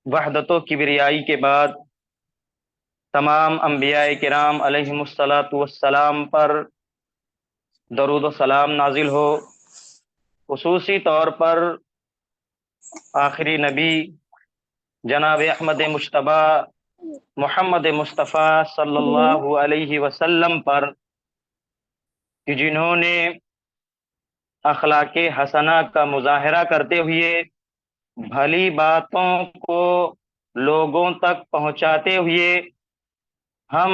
وحدت و کبریائی کے بعد تمام انبیاء کرام علیہم الصلاۃ والسلام پر درود و سلام نازل ہو، خصوصی طور پر آخری نبی جناب احمد مجتبی محمد مصطفیٰ صلی اللہ علیہ وسلم پر، کہ جنہوں نے اخلاق حسنہ کا مظاہرہ کرتے ہوئے بھلی باتوں کو لوگوں تک پہنچاتے ہوئے ہم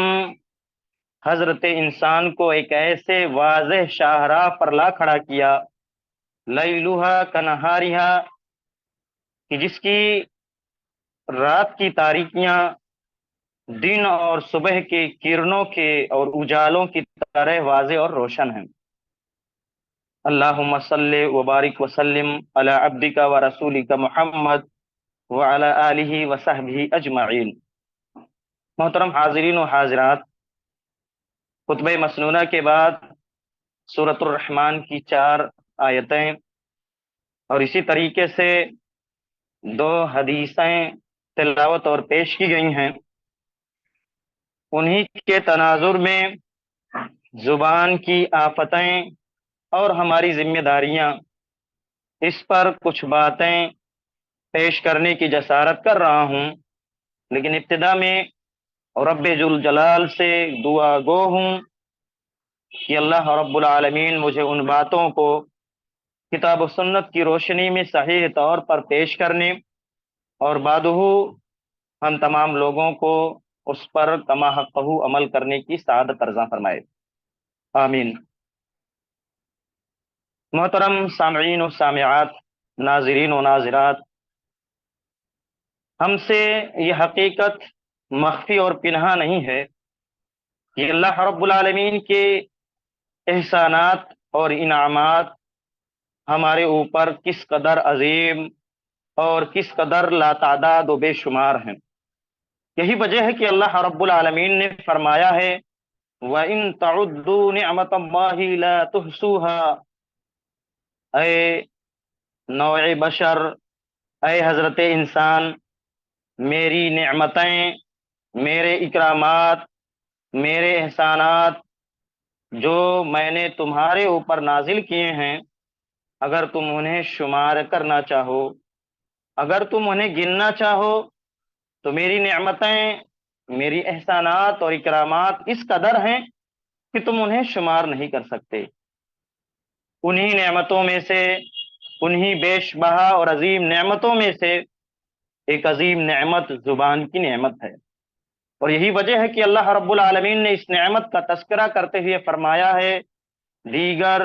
حضرت انسان کو ایک ایسے واضح شاہراہ پر لا کھڑا کیا، لیلھا کنہارھا، کہ جس کی رات کی تاریکیاں دن اور صبح کے کرنوں کے اور اجالوں کی طرح واضح اور روشن ہیں۔ اللہم صلی وبارک وسلم علی عبدک و رسولک محمد وعلی آلہ وصحبہ اجمعین۔ محترم حاضرین و حاضرات، خطبہ مسنونہ کے بعد سورۃ الرحمن کی 4 آیتیں اور اسی طریقے سے 2 حدیثیں تلاوت اور پیش کی گئی ہیں۔ انہی کے تناظر میں زبان کی آفتیں اور ہماری ذمہ داریاں، اس پر کچھ باتیں پیش کرنے کی جسارت کر رہا ہوں، لیکن ابتدا میں رب ذوالجلال سے دعا گو ہوں کہ اللہ رب العالمین مجھے ان باتوں کو کتاب و سنت کی روشنی میں صحیح طور پر پیش کرنے اور بعدہ ہم تمام لوگوں کو اس پر کما حقہ عمل کرنے کی سعادت عطا فرمائے، آمین۔ محترم سامعین و سامعات، ناظرین و ناظرات، ہم سے یہ حقیقت مخفی اور پنہا نہیں ہے کہ اللہ رب العالمین کے احسانات اور انعامات ہمارے اوپر کس قدر عظیم اور کس قدر لاتعداد و بے شمار ہیں۔ یہی وجہ ہے کہ اللہ رب العالمین نے فرمایا ہے وَإِن تَعُدُّوا نِعْمَةَ اللَّهِ لَا تُحْصُوهَا، اے نوع بشر، اے حضرت انسان، میری نعمتیں، میرے اکرامات، میرے احسانات جو میں نے تمہارے اوپر نازل کیے ہیں، اگر تم انہیں شمار کرنا چاہو، اگر تم انہیں گننا چاہو، تو میری نعمتیں، میری احسانات اور اکرامات اس قدر ہیں کہ تم انہیں شمار نہیں کر سکتے۔ انہی نعمتوں میں سے، انہی بیش بہا اور عظیم نعمتوں میں سے ایک عظیم نعمت زبان کی نعمت ہے، اور یہی وجہ ہے کہ اللہ رب العالمین نے اس نعمت کا تذکرہ کرتے ہوئے فرمایا ہے، دیگر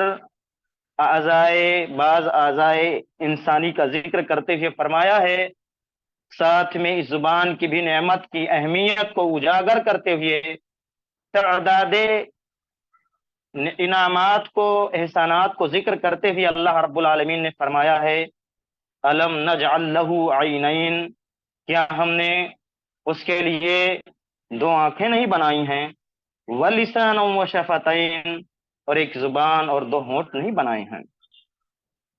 بعض اعضائے انسانی کا ذکر کرتے ہوئے فرمایا ہے، ساتھ میں اس زبان کی بھی نعمت کی اہمیت کو اجاگر کرتے ہوئے تعداد انعامات کو، احسانات کو ذکر کرتے ہوئے اللہ رب العالمین نے فرمایا ہے الم نجعل لہ عینین، کیا ہم نے اس کے لیے 2 آنکھیں نہیں بنائی ہیں، ولسانا وشفتین، اور ایک زبان اور 2 ہونٹ نہیں بنائے ہیں۔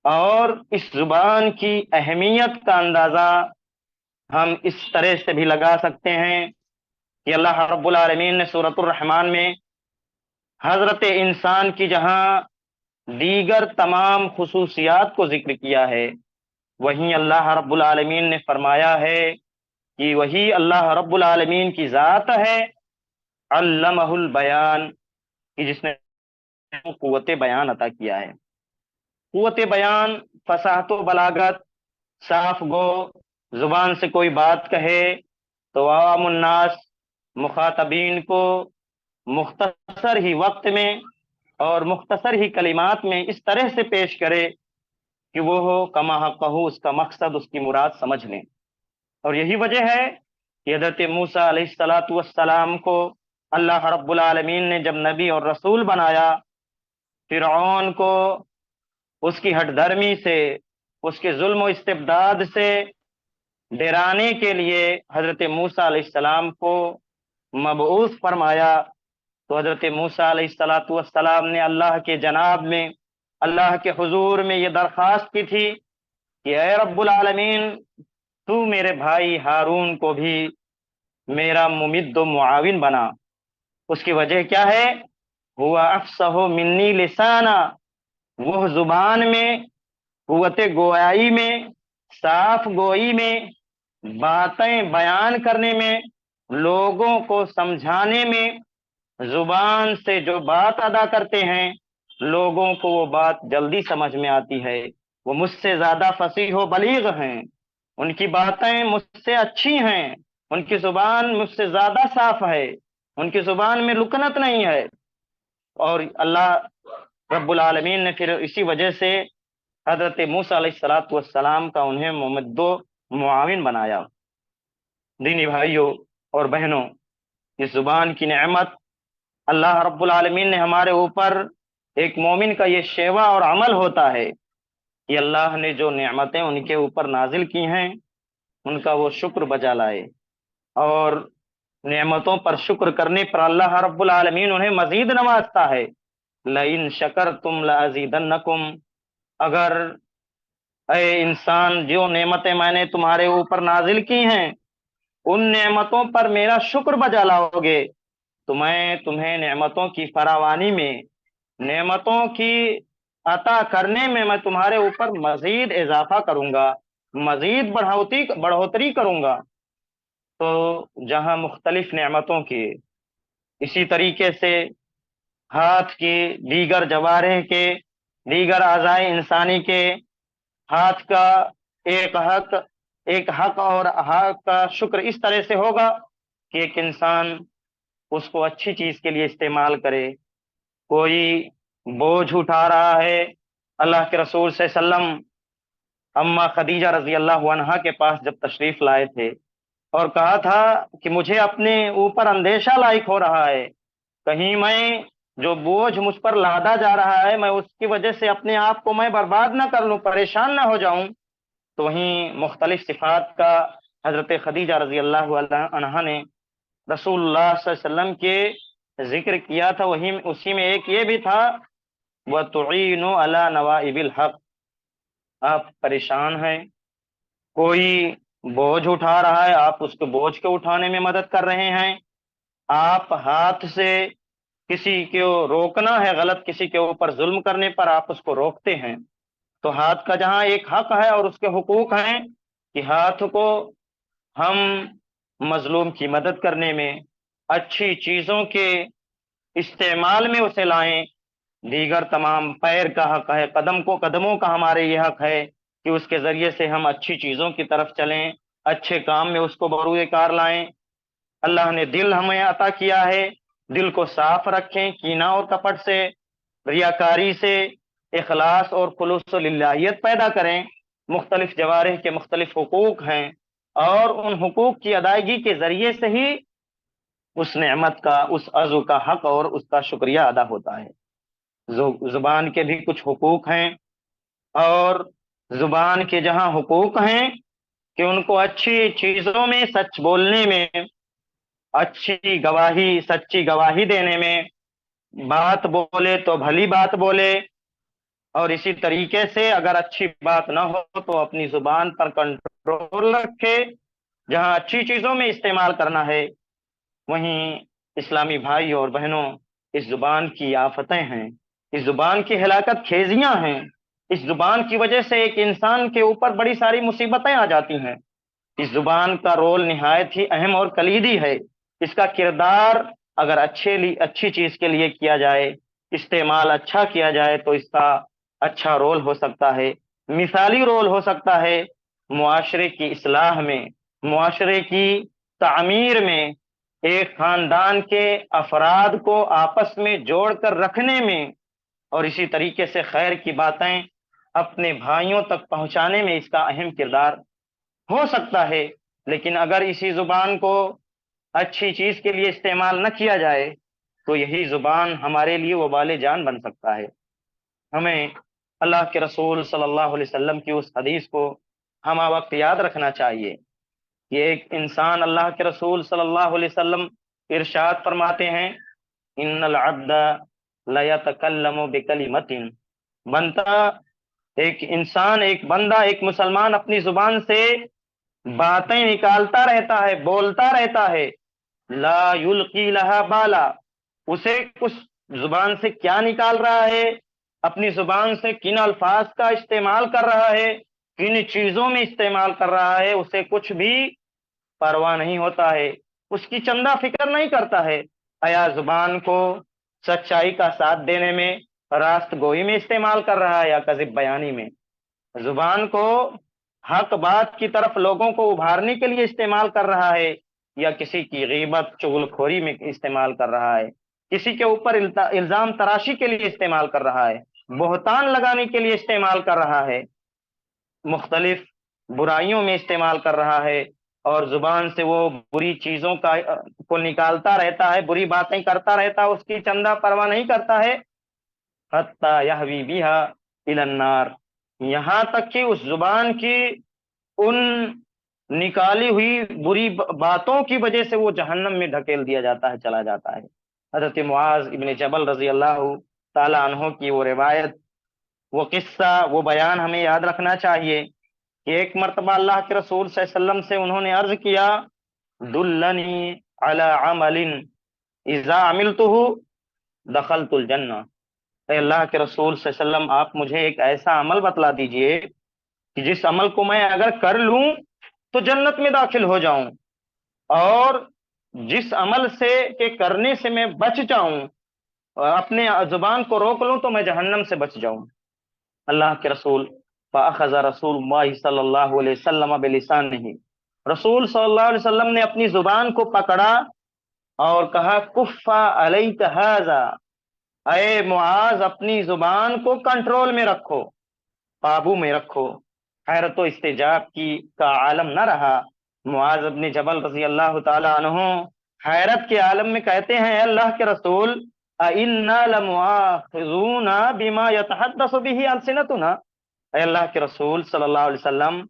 اور اس زبان کی اہمیت کا اندازہ ہم اس طرح سے بھی لگا سکتے ہیں کہ اللہ رب العالمین نے سورۃ الرحمن میں حضرت انسان کی جہاں دیگر تمام خصوصیات کو ذکر کیا ہے، وہیں اللہ رب العالمین نے فرمایا ہے کہ وہی اللہ رب العالمین کی ذات ہے علمہ البیان، کہ جس نے قوت بیان عطا کیا ہے۔ قوت بیان، فصاحت و بلاغت، صاف گو، زبان سے کوئی بات کہے تو عوام الناس، مخاطبین کو مختصر ہی وقت میں اور مختصر ہی کلمات میں اس طرح سے پیش کرے کہ وہ ہو کما حقہ، اس کا مقصد، اس کی مراد سمجھ لیں۔ اور یہی وجہ ہے کہ حضرت موسیٰ علیہ الصلاۃ والسلام کو اللہ رب العالمین نے جب نبی اور رسول بنایا، فرعون کو اس کی ہٹ دھرمی سے، اس کے ظلم و استبداد سے ڈرانے کے لیے حضرت موسیٰ علیہ السلام کو مبعوث فرمایا، تو حضرت موسیٰ علیہ الصلاۃ والسلام نے اللہ کے جناب میں، اللہ کے حضور میں یہ درخواست کی تھی کہ اے رب العالمین، تو میرے بھائی ہارون کو بھی میرا ممد و معاون بنا۔ اس کی وجہ کیا ہے؟ ہوا افصح منی لسانا، وہ زبان میں، قوت گویائی میں، صاف گوئی میں، باتیں بیان کرنے میں، لوگوں کو سمجھانے میں، زبان سے جو بات ادا کرتے ہیں لوگوں کو وہ بات جلدی سمجھ میں آتی ہے۔ وہ مجھ سے زیادہ فصیح و بلیغ ہیں، ان کی باتیں مجھ سے اچھی ہیں، ان کی زبان مجھ سے زیادہ صاف ہے، ان کی زبان میں لکنت نہیں ہے۔ اور اللہ رب العالمین نے پھر اسی وجہ سے حضرت موسیٰ علیہ الصلاۃ والسلام کا انہیں ممد و معاون بنایا۔ دینی بھائیوں اور بہنوں، اس زبان کی نعمت اللہ رب العالمین نے ہمارے اوپر، ایک مومن کا یہ شیوا اور عمل ہوتا ہے کہ اللہ نے جو نعمتیں ان کے اوپر نازل کی ہیں ان کا وہ شکر بجا لائے، اور نعمتوں پر شکر کرنے پر اللہ رب العالمین انہیں مزید نوازتا ہے۔ لئن شکرتم لازیدنکم، اگر اے انسان جو نعمتیں میں نے تمہارے اوپر نازل کی ہیں ان نعمتوں پر میرا شکر بجا لاؤ گے تو میں تمہیں نعمتوں کی فراوانی میں، نعمتوں کی عطا کرنے میں تمہارے اوپر مزید اضافہ کروں گا، مزید بڑھوتری کروں گا۔ تو جہاں مختلف نعمتوں کی، اسی طریقے سے ہاتھ کی، دیگر جوارح کے، دیگر اعضائے انسانی کے، ہاتھ کا ایک حق اور حق کا شکر اس طرح سے ہوگا کہ ایک انسان اس کو اچھی چیز کے لیے استعمال کرے۔ کوئی بوجھ اٹھا رہا ہے، اللہ کے رسول صلی اللہ علیہ وسلم اما خدیجہ رضی اللہ عنہا کے پاس جب تشریف لائے تھے اور کہا تھا کہ مجھے اپنے اوپر اندیشہ لاحق ہو رہا ہے، کہیں میں جو بوجھ مجھ پر لادا جا رہا ہے میں اس کی وجہ سے اپنے آپ کو میں برباد نہ کر لوں، پریشان نہ ہو جاؤں، تو وہیں مختلف صفات کا حضرت خدیجہ رضی اللہ عنہا نے رسول اللہ صلی اللہ علیہ وسلم کے ذکر کیا تھا۔ وہی اسی میں ایک یہ بھی تھا وَتُعِينُ عَلَى نَوَائِبِ الْحَقِّ، آپ پریشان ہیں، کوئی بوجھ اٹھا رہا ہے، آپ اس کے بوجھ کو اٹھانے میں مدد کر رہے ہیں، آپ ہاتھ سے کسی کو روکنا ہے، غلط کسی کے اوپر ظلم کرنے پر آپ اس کو روکتے ہیں، تو ہاتھ کا جہاں ایک حق ہے اور اس کے حقوق ہیں کہ ہاتھ کو ہم مظلوم کی مدد کرنے میں، اچھی چیزوں کے استعمال میں اسے لائیں، دیگر تمام پیر کا حق ہے، قدموں کا ہمارے یہ حق ہے کہ اس کے ذریعے سے ہم اچھی چیزوں کی طرف چلیں، اچھے کام میں اس کو بروئے کار لائیں۔ اللہ نے دل ہمیں عطا کیا ہے، دل کو صاف رکھیں کینہ اور کپٹ سے، ریاکاری سے، اخلاص اور خلوص و للہیت پیدا کریں۔ مختلف جوارح کے مختلف حقوق ہیں اور ان حقوق کی ادائیگی کے ذریعے سے ہی اس نعمت کا، اس عضو کا حق اور اس کا شکریہ ادا ہوتا ہے۔ زبان کے بھی کچھ حقوق ہیں، اور زبان کے جہاں حقوق ہیں کہ ان کو اچھی چیزوں میں، سچ بولنے میں، اچھی گواہی، سچی گواہی دینے میں، بات بولے تو بھلی بات بولے، اور اسی طریقے سے اگر اچھی بات نہ ہو تو اپنی زبان پر کنٹرول رکھے، جہاں اچھی چیزوں میں استعمال کرنا ہے۔ وہیں اسلامی بھائی اور بہنوں، اس زبان کی آفتیں ہیں، اس زبان کی ہلاکت خیزیاں ہیں، اس زبان کی وجہ سے ایک انسان کے اوپر بڑی ساری مصیبتیں آ جاتی ہیں۔ اس زبان کا رول نہایت ہی اہم اور کلیدی ہے، اس کا کردار اگر اچھی چیز کے لیے کیا جائے، استعمال اچھا کیا جائے تو اس کا اچھا رول ہو سکتا ہے، مثالی رول ہو سکتا ہے، معاشرے کی اصلاح میں، معاشرے کی تعمیر میں، ایک خاندان کے افراد کو آپس میں جوڑ کر رکھنے میں، اور اسی طریقے سے خیر کی باتیں اپنے بھائیوں تک پہنچانے میں اس کا اہم کردار ہو سکتا ہے۔ لیکن اگر اسی زبان کو اچھی چیز کے لیے استعمال نہ کیا جائے تو یہی زبان ہمارے لیے وبال جان بن سکتا ہے۔ ہمیں اللہ کے رسول صلی اللہ علیہ وسلم کی اس حدیث کو ہمہ وقت یاد رکھنا چاہیے۔ یہ ایک انسان، اللہ کے رسول صلی اللہ علیہ وسلم ارشاد فرماتے ہیں ان العبد لیتکلم بکلمۃ، بندہ، ایک انسان، ایک بندہ، ایک مسلمان اپنی زبان سے باتیں نکالتا رہتا ہے، بولتا رہتا ہے، لا یلقی لہا بالا، اسے اس زبان سے کیا نکال رہا ہے، اپنی زبان سے کن الفاظ کا استعمال کر رہا ہے، کن چیزوں میں استعمال کر رہا ہے، اسے کچھ بھی پرواہ نہیں ہوتا ہے، اس کی چندہ فکر نہیں کرتا ہے۔ آیا زبان کو سچائی کا ساتھ دینے میں، راست گوئی میں استعمال کر رہا ہے یا کذب بیانی میں؟ زبان کو حق بات کی طرف لوگوں کو ابھارنے کے لیے استعمال کر رہا ہے یا کسی کی غیبت چغل خوری میں استعمال کر رہا ہے، کسی کے اوپر الزام تراشی کے لیے استعمال کر رہا ہے، بہتان لگانے کے لیے استعمال کر رہا ہے، مختلف برائیوں میں استعمال کر رہا ہے، اور زبان سے وہ بری چیزوں کو نکالتا رہتا ہے، بری باتیں کرتا رہتا ہے، اس کی چندہ پرواہ نہیں کرتا ہے، حتی یہوی بہا الی النار، یہاں تک کہ اس زبان کی ان نکالی ہوئی بری باتوں کی وجہ سے وہ جہنم میں ڈھکیل دیا جاتا ہے، چلا جاتا ہے۔ حضرت معاذ ابن جبل رضی اللہ تعالی عنہ کی وہ روایت، وہ قصہ، وہ بیان ہمیں یاد رکھنا چاہیے کہ ایک مرتبہ اللہ کے رسول صلی اللہ علیہ وسلم سے انہوں نے عرض کیا، دلنی علی عمل اذا عملتہ دخلت الجنہ، اے اللہ کے رسول صلی اللہ علیہ وسلم آپ مجھے ایک ایسا عمل بتلا دیجئے کہ جس عمل کو میں اگر کر لوں تو جنت میں داخل ہو جاؤں، اور جس عمل سے کہ کرنے سے میں بچ جاؤں، اپنے زبان کو روک لوں تو میں جہنم سے بچ جاؤں۔ اللہ کے رسول، فاخذ رسول اللہ صلی اللہ علیہ وسلم بلسانہ، رسول صلی اللہ علیہ وسلم نے اپنی زبان کو پکڑا اور کہا، کف علیک ھذا، اے معاذ اپنی زبان کو کنٹرول میں رکھو، قابو میں رکھو۔ حیرت و استعجاب کا عالم نہ رہا، معاذ ابن جبل رضی اللہ تعالی عنہ حیرت کے عالم میں کہتے ہیں، اے اللہ کے رسول، اِنَّا لَمُؤَاخَذُونَ بِمَا يَتَحَدَّثُ بِهِ أَلْسِنَتُنَا، اے اللہ کے رسول صلی اللہ علیہ وسلم،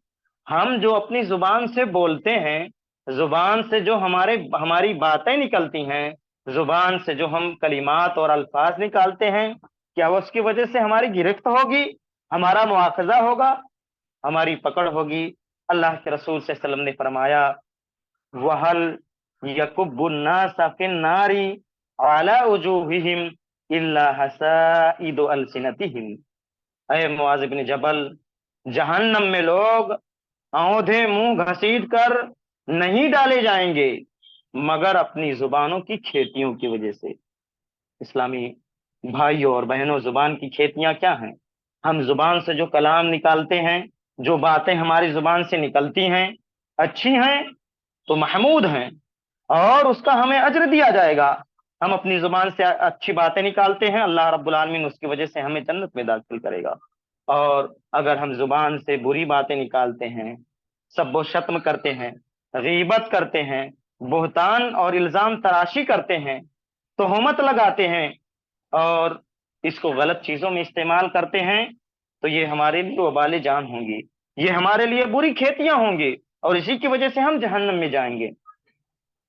ہم جو اپنی زبان سے بولتے ہیں، زبان سے جو ہماری باتیں نکلتی ہیں، زبان سے جو ہم کلمات اور الفاظ نکالتے ہیں، کیا وہ اس کی وجہ سے ہماری گرفت ہوگی، ہمارا مواخذہ ہوگا، ہماری پکڑ ہوگی؟ اللہ کے رسول صلی اللہ علیہ وسلم نے فرمایا، وَهَلْ يَكُبُّ النَّاسَ فِي النَّارِ عَلَى وُجُوهِهِمْ إِلَّا حَسَائِدُ أَلْسِنَتِهِمْ، اے معاذ بن جبل، جہنم میں لوگ آنودھے منہ گھسیٹ کر نہیں ڈالے جائیں گے مگر اپنی زبانوں کی کھیتیوں کی وجہ سے۔ اسلامی بھائیوں اور بہنوں، زبان کی کھیتیاں کیا ہیں؟ ہم زبان سے جو کلام نکالتے ہیں، جو باتیں ہماری زبان سے نکلتی ہیں، اچھی ہیں تو محمود ہیں اور اس کا ہمیں اجر دیا جائے گا۔ ہم اپنی زبان سے اچھی باتیں نکالتے ہیں، اللہ رب العالمین اس کی وجہ سے ہمیں جنت میں داخل کرے گا۔ اور اگر ہم زبان سے بری باتیں نکالتے ہیں، سب و شتم کرتے ہیں، غیبت کرتے ہیں، بہتان اور الزام تراشی کرتے ہیں، تہمت لگاتے ہیں، اور اس کو غلط چیزوں میں استعمال کرتے ہیں، تو یہ ہمارے لیے وبال جان ہوں گی، یہ ہمارے لیے بری کھیتیاں ہوں گی، اور اسی کی وجہ سے ہم جہنم میں جائیں گے۔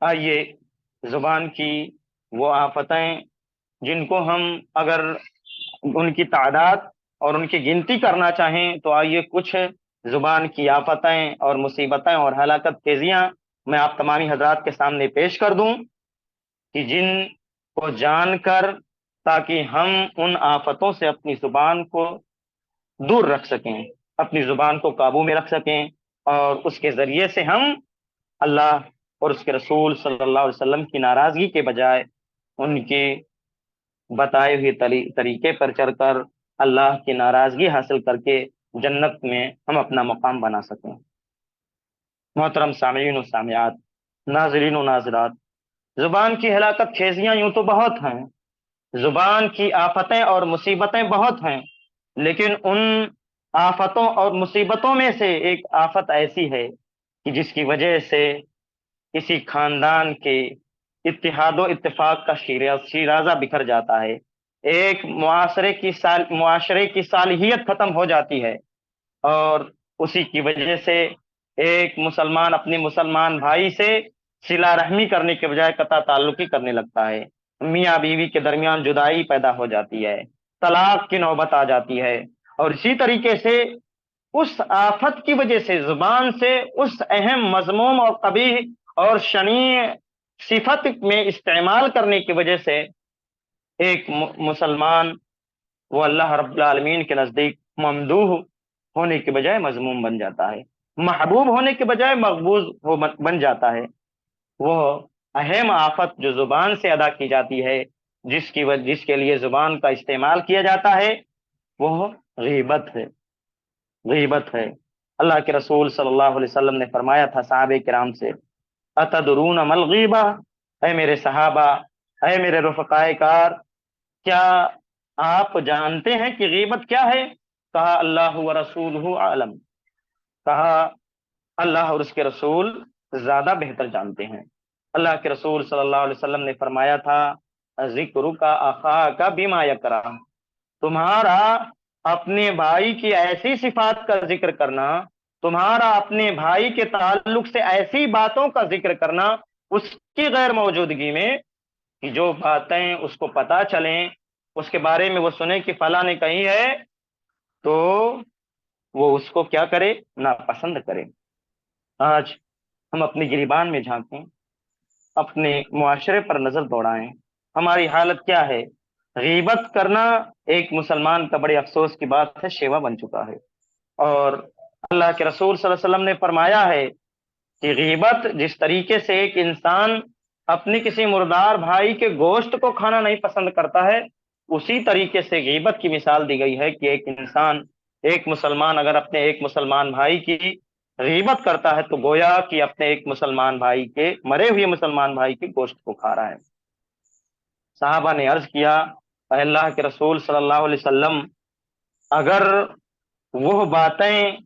آئیے زبان کی وہ آفتیں جن کو ہم اگر ان کی تعداد اور ان کی گنتی کرنا چاہیں تو آئیے کچھ زبان کی آفتیں اور مصیبتیں اور ہلاکت خیزیاں میں آپ تمامی حضرات کے سامنے پیش کر دوں، کہ جن کو جان کر تاکہ ہم ان آفتوں سے اپنی زبان کو دور رکھ سکیں، اپنی زبان کو قابو میں رکھ سکیں، اور اس کے ذریعے سے ہم اللہ اور اس کے رسول صلی اللہ علیہ وسلم کی ناراضگی کے بجائے ان کے بتائے ہوئے طریقے پر چل کر اللہ کی ناراضگی حاصل کر کے جنت میں ہم اپنا مقام بنا سکیں۔ محترم سامعین و سامعات، ناظرین و ناظرات، زبان کی ہلاکت خیزیاں یوں تو بہت ہیں، زبان کی آفتیں اور مصیبتیں بہت ہیں، لیکن ان آفتوں اور مصیبتوں میں سے ایک آفت ایسی ہے کہ جس کی وجہ سے کسی خاندان کے اتحاد و اتفاق کا شیرازہ بکھر جاتا ہے، ایک معاشرے کی صالحیت ختم ہو جاتی ہے، اور اسی کی وجہ سے ایک مسلمان اپنے مسلمان بھائی سے صلہ رحمی کرنے کے بجائے قطع تعلقی کرنے لگتا ہے، میاں بیوی کے درمیان جدائی پیدا ہو جاتی ہے، طلاق کی نوبت آ جاتی ہے، اور اسی طریقے سے اس آفت کی وجہ سے، زبان سے اس اہم مذموم اور قبیح اور شنیع صفت میں استعمال کرنے کی وجہ سے ایک مسلمان وہ اللہ رب العالمین کے نزدیک ممدوح ہونے کے بجائے مذموم بن جاتا ہے، محبوب ہونے کے بجائے مقبوض بن جاتا ہے۔ وہ اہم آفت جو زبان سے ادا کی جاتی ہے، جس کے لیے زبان کا استعمال کیا جاتا ہے، وہ غیبت ہے، غیبت ہے۔ اللہ کے رسول صلی اللہ علیہ وسلم نے فرمایا تھا صحابہ کرام سے، اتدرون ما الغیبہ، اے میرے صحابہ، اے میرے رفقائے کار، کیا آپ جانتے ہیں کہ غیبت کیا ہے؟ کہا اللہ و رسولہ عالم، کہا اللہ اور اس کے رسول زیادہ بہتر جانتے ہیں۔ اللہ کے رسول صلی اللہ علیہ وسلم نے فرمایا تھا، ذکر کا اخا کا بما یکرہ، تمہارا اپنے بھائی کی ایسی صفات کا ذکر کرنا، تمہارا اپنے بھائی کے تعلق سے ایسی باتوں کا ذکر کرنا اس کی غیر موجودگی میں، کہ جو باتیں اس کو پتا چلیں، اس کے بارے میں وہ سنے کہ فلاں نے کہی ہے، تو وہ اس کو کیا کرے؟ ناپسند کرے۔ آج ہم اپنی گریبان میں جھانکیں، اپنے معاشرے پر نظر دوڑائیں، ہماری حالت کیا ہے؟ غیبت کرنا ایک مسلمان کا بڑے افسوس کی بات ہے، شیوا بن چکا ہے۔ اور اللہ کے رسول صلی اللہ علیہ وسلم نے فرمایا ہے کہ غیبت جس طریقے سے ایک انسان اپنے کسی مردار بھائی کے گوشت کو کھانا نہیں پسند کرتا ہے، اسی طریقے سے غیبت کی مثال دی گئی ہے کہ ایک انسان، ایک مسلمان اگر اپنے ایک مسلمان بھائی کی غیبت کرتا ہے تو گویا کہ اپنے ایک مسلمان بھائی کے، مرے ہوئے مسلمان بھائی کے گوشت کو کھا رہا ہے۔ صحابہ نے عرض کیا، اے اللہ کے رسول صلی اللہ علیہ وسلم، اگر وہ باتیں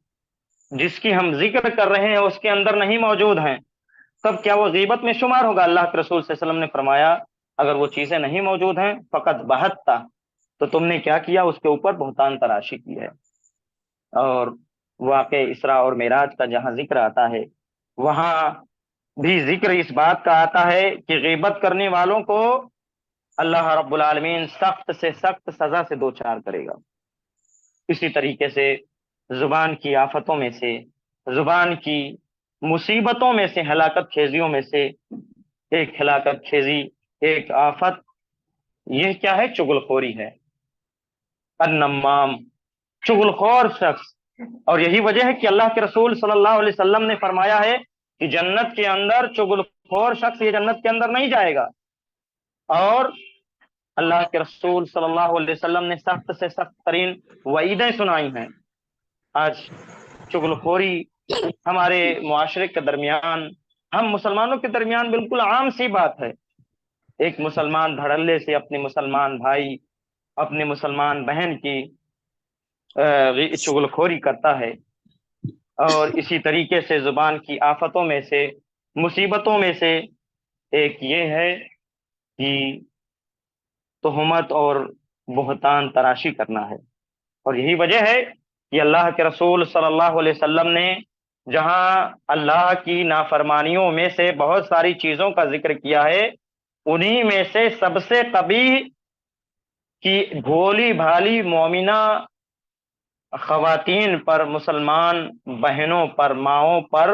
جس کی ہم ذکر کر رہے ہیں اس کے اندر نہیں موجود ہیں، تب کیا وہ غیبت میں شمار ہوگا؟ اللہ کے رسول صلی اللہ علیہ وسلم نے فرمایا، اگر وہ چیزیں نہیں موجود ہیں فقط بہتا، تو تم نے کیا کیا؟ اس کے اوپر بہتان تراشی کی ہے۔ اور واقع اسراء اور معراج کا جہاں ذکر آتا ہے، وہاں بھی ذکر اس بات کا آتا ہے کہ غیبت کرنے والوں کو اللہ رب العالمین سخت سے سخت سزا سے دوچار کرے گا۔ اسی طریقے سے زبان کی آفتوں میں سے، زبان کی مصیبتوں میں سے، ہلاکت خیزیوں میں سے ایک ہلاکت خیزی، ایک آفت، یہ کیا ہے؟ چغل خوری ہے، النمام، چغل خور شخص۔ اور یہی وجہ ہے کہ اللہ کے رسول صلی اللہ علیہ وسلم نے فرمایا ہے کہ جنت کے اندر چغل خور شخص یہ جنت کے اندر نہیں جائے گا۔ اور اللہ کے رسول صلی اللہ علیہ وسلم نے سخت سے سخت ترین وعیدیں سنائی ہیں۔ آج چغل خوری ہمارے معاشرے کے درمیان، ہم مسلمانوں کے درمیان بالکل عام سی بات ہے۔ ایک مسلمان دھڑلے سے اپنے مسلمان بھائی، اپنے مسلمان بہن کی چغل خوری کرتا ہے۔ اور اسی طریقے سے زبان کی آفتوں میں سے، مصیبتوں میں سے ایک یہ ہے کہ تہمت اور بہتان تراشی کرنا ہے۔ اور یہی وجہ ہے کہ اللہ کے رسول صلی اللہ علیہ وسلم نے جہاں اللہ کی نافرمانیوں میں سے بہت ساری چیزوں کا ذکر کیا ہے، انہی میں سے سب سے قبیح کی بھولی بھالی مومنہ خواتین پر، مسلمان بہنوں پر، ماؤں پر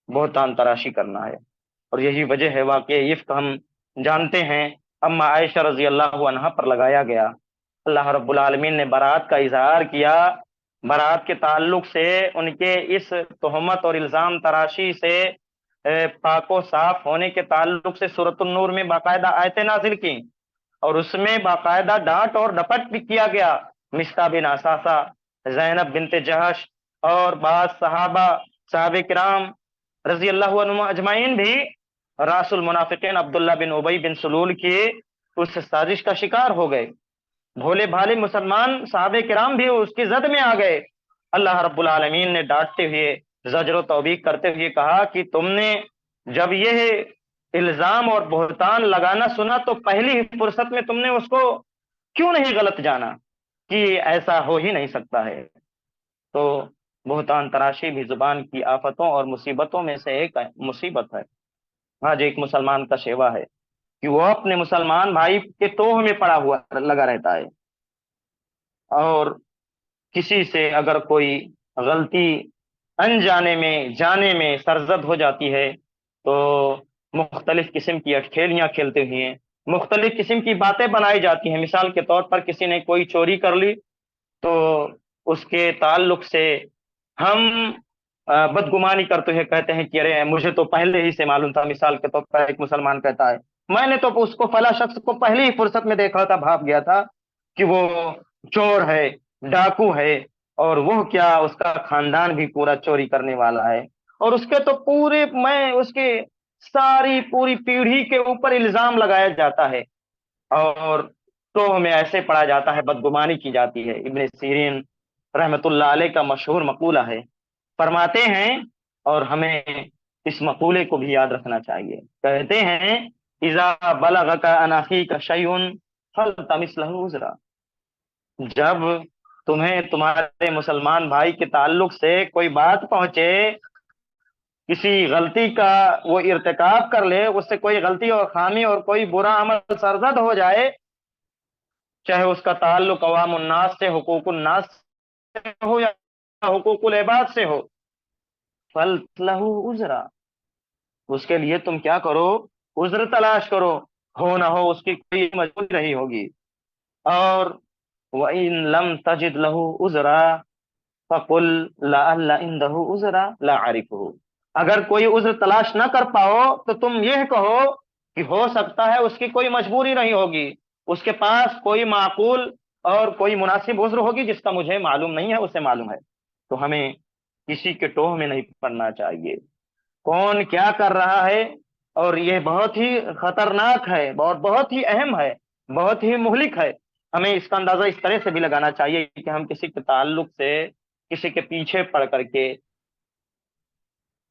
بہتان تراشی کرنا ہے۔ اور یہی وجہ ہے، واقع افک ہم جانتے ہیں، اما عائشہ رضی اللہ عنہا پر لگایا گیا۔ اللہ رب العالمین نے برات کا اظہار کیا، برات کے تعلق سے، ان کے اس تہمت اور الزام تراشی سے پاک و صاف ہونے کے تعلق سے سورۃ النور میں باقاعدہ آیتیں نازل کی، اور اس میں باقاعدہ ڈانٹ اور ڈپٹ بھی کیا گیا۔ مصطح بن اثاثہ، زینب بنت جہش اور بعض صحابہ کرام رضی اللہ عنہم اجمعین بھی راس المنافقین عبداللہ بن ابی بن سلول کی اس سازش کا شکار ہو گئے۔ بھولے بھالے مسلمان صحابہ کرام بھی اس کی زد میں آ گئے۔ اللہ رب العالمین نے ڈانٹتے ہوئے، زجر و توبیخ کرتے ہوئے کہا کہ تم نے جب یہ الزام اور بہتان لگانا سنا تو پہلی ہی فرصت میں تم نے اس کو کیوں نہیں غلط جانا کہ ایسا ہو ہی نہیں سکتا ہے؟ تو بہتان تراشی بھی زبان کی آفتوں اور مصیبتوں میں سے ایک مصیبت ہے۔ آج ایک مسلمان کا شیوا ہے کہ وہ اپنے مسلمان بھائی کے توہ میں پڑا ہوا لگا رہتا ہے، اور کسی سے اگر کوئی غلطی انجانے میں جانے میں سرزد ہو جاتی ہے تو مختلف قسم کی اٹکھیلیاں کھیلتے ہوئے مختلف قسم کی باتیں بنائی جاتی ہیں۔ مثال کے طور پر کسی نے کوئی چوری کر لی تو اس کے تعلق سے ہم بدگمانی کرتے ہیں، کہتے ہیں کہ ارے مجھے تو پہلے ہی سے معلوم تھا۔ مثال کے طور پر ایک مسلمان کہتا ہے میں نے تو اس کو فلاں شخص کو پہلی ہی فرصت میں دیکھا تھا، بھاپ گیا تھا کہ وہ چور ہے، ڈاکو ہے، اور وہ کیا اس کا خاندان بھی پورا چوری کرنے والا ہے، اور اس کے تو پورے میں اس کے ساری پوری پیڑھی کے اوپر الزام لگایا جاتا ہے اور تو ہمیں ایسے پڑھا جاتا ہے، بدگمانی کی جاتی ہے۔ ابن سیرین رحمت اللہ علیہ کا مشہور مقولہ ہے، فرماتے ہیں اور ہمیں اس مقولے کو بھی یاد رکھنا چاہیے، کہتے ہیں اذا بلغک عن اخیک شیء فالتمس له عذرا، جب تمہیں تمہارے مسلمان بھائی کے تعلق سے کوئی بات پہنچے، کسی غلطی کا وہ ارتکاب کر لے، اس سے کوئی غلطی اور خامی اور کوئی برا عمل سرزد ہو جائے، چاہے اس کا تعلق عوام الناس سے، حقوق الناس سے ہو یا حقوق العباد سے ہو، فلہ عذرا، اس کے لیے تم کیا کرو، عذر تلاش کرو، ہو نہ ہو اس کی کوئی مجبوری رہی ہوگی۔ اور وَإِن لَمْ تَجِدْ لَهُ عُذْرًا فَقُلْ لَعَلَّ عِندَهُ عُذْرًا لَا أَعْرِفُهُ، اگر کوئی عذر تلاش نہ کر پاؤ تو تم یہ کہو کہ ہو سکتا ہے اس کی کوئی مجبوری نہیں ہوگی، اس کے پاس کوئی معقول اور کوئی مناسب عذر ہوگی جس کا مجھے معلوم نہیں ہے، اسے معلوم ہے۔ تو ہمیں کسی کے ٹوہ میں نہیں پڑنا چاہیے، کون کیا کر رہا ہے، اور یہ بہت ہی خطرناک ہے، بہت ہی اہم ہے، بہت ہی مہلک ہے۔ ہمیں اس کا اندازہ اس طرح سے بھی لگانا چاہیے کہ ہم کسی کے تعلق سے، کسی کے پیچھے پڑ کر کے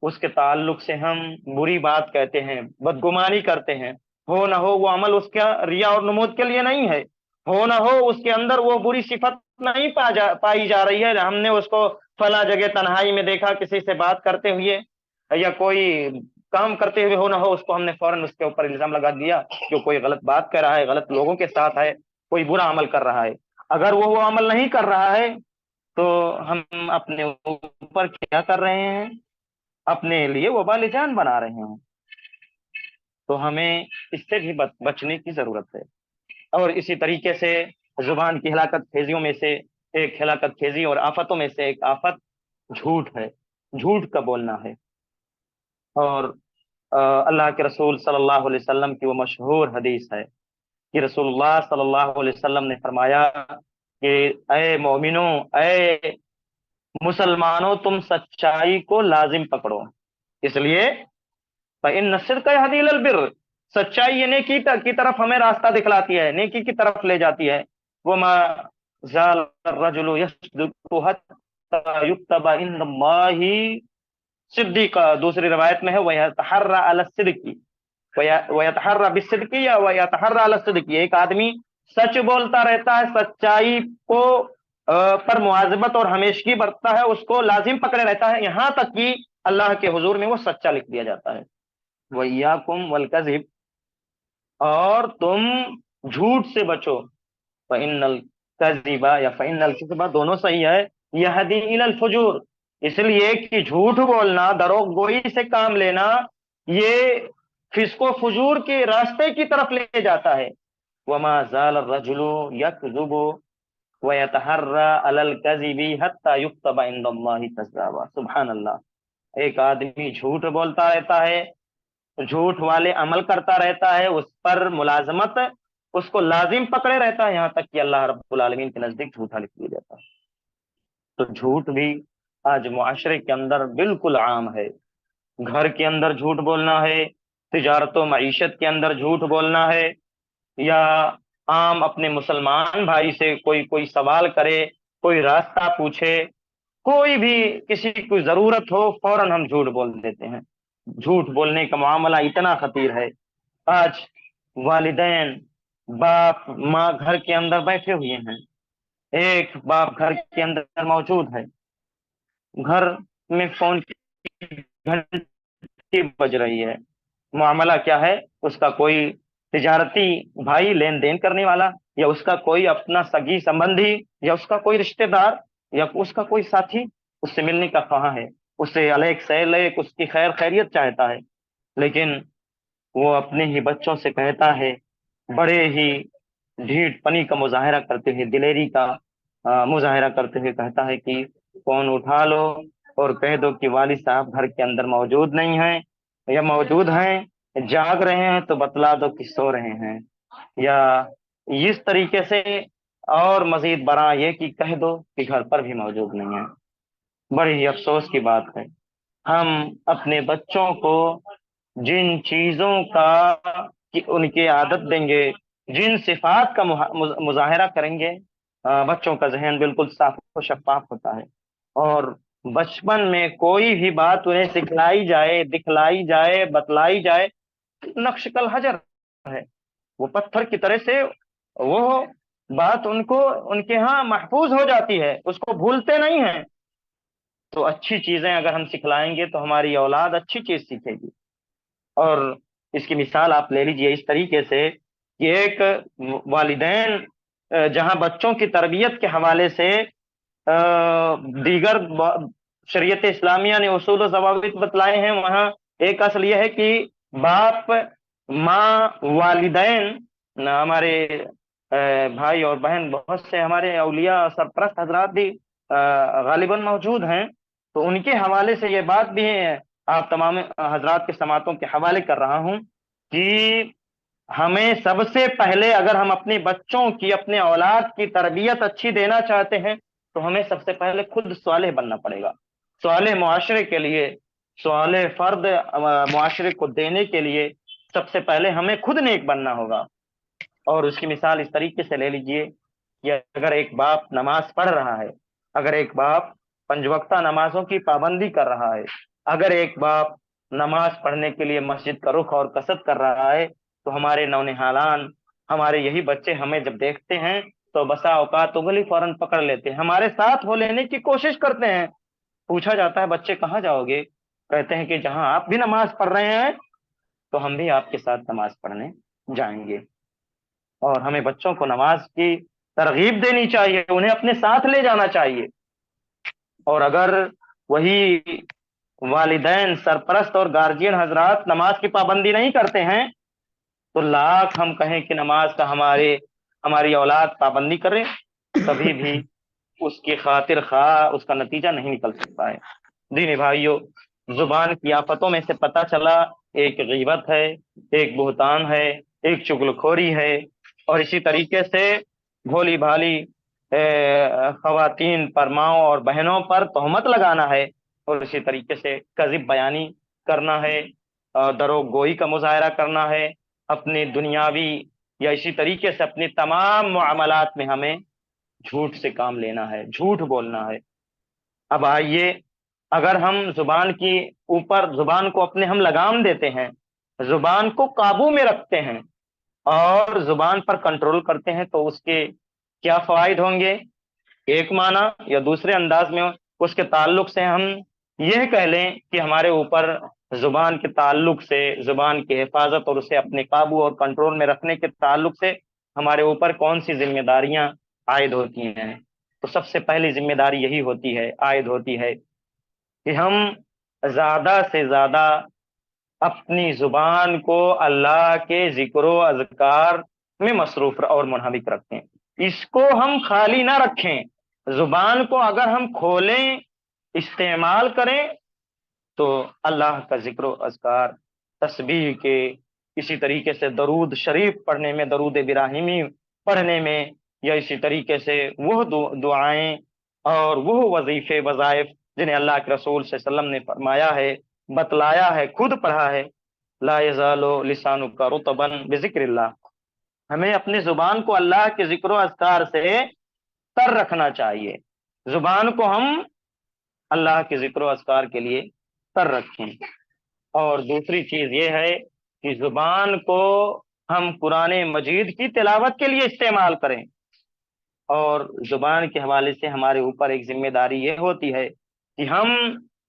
اس کے تعلق سے ہم بری بات کہتے ہیں، بدگمانی کرتے ہیں، ہو نہ ہو وہ عمل اس کا ریا اور نمود کے لیے نہیں ہے، ہو نہ ہو اس کے اندر وہ بری صفت نہیں پائی جا رہی ہے، ہم نے اس کو فلاں جگہ تنہائی میں دیکھا کسی سے بات کرتے ہوئے یا کوئی کام کرتے ہوئے، ہو نہ ہو اس کو ہم نے فوراً اس کے اوپر الزام لگا دیا کہ کوئی غلط بات کر رہا ہے، غلط لوگوں کے ساتھ ہے، کوئی برا عمل کر رہا ہے۔ اگر وہ عمل نہیں کر رہا ہے تو ہم اپنے اوپر کیا کر رہے ہیں، اپنے لیے وبال جان بنا رہے ہیں، تو ہمیں اس سے بھی بچنے کی ضرورت ہے۔ اور اسی طریقے سے زبان کی ہلاکت خیزیوں میں سے ایک ہلاکت خیزی اور آفتوں میں سے ایک آفت جھوٹ ہے، جھوٹ کا بولنا ہے۔ اور اللہ کے رسول صلی اللہ علیہ وسلم کی وہ مشہور حدیث ہے کہ رسول اللہ صلی اللہ علیہ وسلم نے فرمایا کہ اے مومنو، اے مسلمانوں، تم سچائی کو لازم پکڑو، اس لیے فإن الصدق يهدي إلى البر، سچائی یہ نیکی کی طرف ہمیں راستہ دکھلاتی ہے، نیکی کی طرف لے جاتی ہے۔ وما زال الرجل يصدق حتى يكتب عند الله صدیقا، دوسری روایت میں ہے وَيَتَحَرَّ عَلَى الصِّدْقِ، وَيَتَحَرَّ بِالصِّدْقِ یا وَيَتَحَرَّ عَلَى الصِّدْقِ، ایک آدمی سچ بولتا رہتا ہے، سچائی کو پر مواظبت اور ہمیشگی برتتا ہے، اس کو لازم پکڑے رہتا ہے، یہاں تک کہ اللہ کے حضور میں وہ سچا لکھ دیا جاتا ہے۔ وَإِيَّاكُمْ وَالْكَذِبَ، اور تم جھوٹ سے بچو، فَإِنَّ الْكَذِبَ یا فَإِنَّ الْكِذْبَ دونوں صحیح ہے، يَهْدِي إِلَى الْفُجُورِ، اس لیے کہ جھوٹ بولنا، دروغ گوئی سے کام لینا، یہ فسق و فجور کے راستے کی طرف لے جاتا ہے۔ وما زال الرجل يكذب ويتحرى على الكذب حتى يكتب عند الله كذابا، سبحان اللہ، ایک آدمی جھوٹ بولتا رہتا ہے، جھوٹ والے عمل کرتا رہتا ہے، اس پر ملازمت، اس کو لازم پکڑے رہتا ہے، یہاں تک کہ اللہ رب العالمین کے نزدیک جھوٹا لکھ دیا جاتا ہے۔ تو جھوٹ بھی آج معاشرے کے اندر بالکل عام ہے، گھر کے اندر جھوٹ بولنا ہے، تجارت و معیشت کے اندر جھوٹ بولنا ہے، یا عام اپنے مسلمان بھائی سے کوئی سوال کرے، کوئی راستہ پوچھے، کوئی بھی کسی کو ضرورت ہو، فوراً ہم جھوٹ بول دیتے ہیں۔ جھوٹ بولنے کا معاملہ اتنا خطیر ہے، آج والدین، باپ ماں گھر کے اندر بیٹھے ہوئے ہیں، ایک باپ گھر کے اندر موجود ہے، گھر میں فون کی گھنٹی بج رہی ہے، معاملہ کیا ہے، اس کا کوئی تجارتی بھائی لین دین کرنے والا، یا اس کا کوئی اپنا سگی سمبندھی، یا اس کا کوئی رشتہ دار، یا اس کا کوئی ساتھی اس سے ملنے کا خواہاں ہے، اس سے الیک سیلیک اس کی خیر خیریت چاہتا ہے، لیکن وہ اپنے ہی بچوں سے کہتا ہے، بڑے ہی ڈھیٹ پنی کا مظاہرہ کرتے ہوئے، دلیری کا مظاہرہ کرتے ہوئے کہتا ہے کہ فون اٹھا لو اور کہہ دو کہ والد صاحب گھر کے اندر موجود نہیں ہیں، یا موجود ہیں جاگ رہے ہیں تو بتلا دو کہ سو رہے ہیں، یا اس طریقے سے، اور مزید برآں یہ کہ کہہ دو کہ گھر پر بھی موجود نہیں ہے۔ بڑی ہی افسوس کی بات ہے، ہم اپنے بچوں کو جن چیزوں کا کہ ان کی عادت دیں گے، جن صفات کا مظاہرہ کریں گے، بچوں کا ذہن بالکل صاف و شفاف ہوتا ہے، اور بچپن میں کوئی بھی بات انہیں سکھلائی جائے، دکھلائی جائے، بتلائی جائے، نقش کل حجر ہے، وہ پتھر کی طرح سے وہ بات ان کے ہاں محفوظ ہو جاتی ہے، اس کو بھولتے نہیں ہیں۔ تو اچھی چیزیں اگر ہم سکھلائیں گے تو ہماری اولاد اچھی چیز سیکھے گی۔ اور اس کی مثال آپ لے لیجئے اس طریقے سے کہ ایک والدین جہاں بچوں کی تربیت کے حوالے سے دیگر شریعت اسلامیہ نے اصول و ضوابط بتلائے ہیں، وہاں ایک اصل یہ ہے کہ باپ، ماں، والدین، ہمارے بھائی اور بہن، بہت سے ہمارے اولیاء سرپرست حضرات بھی غالباً موجود ہیں، تو ان کے حوالے سے یہ بات بھی ہے، آپ تمام حضرات کے سماعتوں کے حوالے کر رہا ہوں کہ ہمیں سب سے پہلے، اگر ہم اپنے بچوں کی، اپنے اولاد کی تربیت اچھی دینا چاہتے ہیں تو ہمیں سب سے پہلے خود صالح بننا پڑے گا۔ صالح معاشرے کے لیے، صالح فرد معاشرے کو دینے کے لیے سب سے پہلے ہمیں خود نیک بننا ہوگا۔ اور اس کی مثال اس طریقے سے لے لیجئے کہ اگر ایک باپ نماز پڑھ رہا ہے، اگر ایک باپ پنج وقتہ نمازوں کی پابندی کر رہا ہے، اگر ایک باپ نماز پڑھنے کے لیے مسجد کا رخ اور قصد کر رہا ہے، تو ہمارے نونہالان، ہمارے یہی بچے ہمیں جب دیکھتے ہیں تو بسا اوقات انگلی فوراً پکڑ لیتے ہیں، ہمارے ساتھ ہو لینے کی کوشش کرتے ہیں۔ پوچھا جاتا ہے بچے کہاں جاؤ گے؟ کہتے ہیں کہ جہاں آپ بھی نماز پڑھ رہے ہیں تو ہم بھی آپ کے ساتھ نماز پڑھنے جائیں گے۔ اور ہمیں بچوں کو نماز کی ترغیب دینی چاہیے، انہیں اپنے ساتھ لے جانا چاہیے۔ اور اگر وہی والدین، سرپرست اور گارجین حضرات نماز کی پابندی نہیں کرتے ہیں تو لاکھ ہم کہیں کہ نماز کا ہماری اولاد پابندی کرے، کبھی بھی اس کی خاطر خواہ اس کا نتیجہ نہیں نکل سکتا ہے۔ دینی بھائیوں، زبان کی آفتوں میں سے پتہ چلا، ایک غیبت ہے، ایک بہتان ہے، ایک چغلخوری ہے، اور اسی طریقے سے بھولی بھالی خواتین پر، ماؤں اور بہنوں پر تہمت لگانا ہے، اور اسی طریقے سے کذب بیانی کرنا ہے، دروغ گوئی کا مظاہرہ کرنا ہے، اپنی دنیاوی یا اسی طریقے سے اپنی تمام معاملات میں ہمیں جھوٹ سے کام لینا ہے، جھوٹ بولنا ہے۔ اب آئیے، اگر ہم زبان کو اپنے ہم لگام دیتے ہیں، زبان کو قابو میں رکھتے ہیں اور زبان پر کنٹرول کرتے ہیں تو اس کے کیا فوائد ہوں گے؟ ایک معنی یا دوسرے انداز میں اس کے تعلق سے ہم یہ کہہ لیں کہ ہمارے اوپر زبان کے تعلق سے، زبان کی حفاظت اور اسے اپنے قابو اور کنٹرول میں رکھنے کے تعلق سے ہمارے اوپر کون سی ذمہ داریاں عائد ہوتی ہیں؟ تو سب سے پہلی ذمہ داری یہی عائد ہوتی ہے کہ ہم زیادہ سے زیادہ اپنی زبان کو اللہ کے ذکر و اذکار میں مصروف اور منہمک رکھیں، اس کو ہم خالی نہ رکھیں۔ زبان کو اگر ہم کھولیں، استعمال کریں، تو اللہ کا ذکر و اذکار، تسبیح کے، اسی طریقے سے درود شریف پڑھنے میں، درود ابراہیمی پڑھنے میں، یا اسی طریقے سے وہ دعائیں اور وہ وظیفے، وظائف جنہیں اللہ کے رسول صلی اللہ علیہ وسلم نے فرمایا ہے، بتلایا ہے، خود پڑھا ہے، لا یزال لسانک رطبا بذکر اللہ، ہمیں اپنی زبان کو اللہ کے ذکر و اذکار سے تر رکھنا چاہیے، زبان کو ہم اللہ کے ذکر و اذکار کے لیے تر رکھیں۔ اور دوسری چیز یہ ہے کہ زبان کو ہم قرآن مجید کی تلاوت کے لیے استعمال کریں، اور زبان کے حوالے سے ہمارے اوپر ایک ذمہ داری یہ ہوتی ہے کہ ہم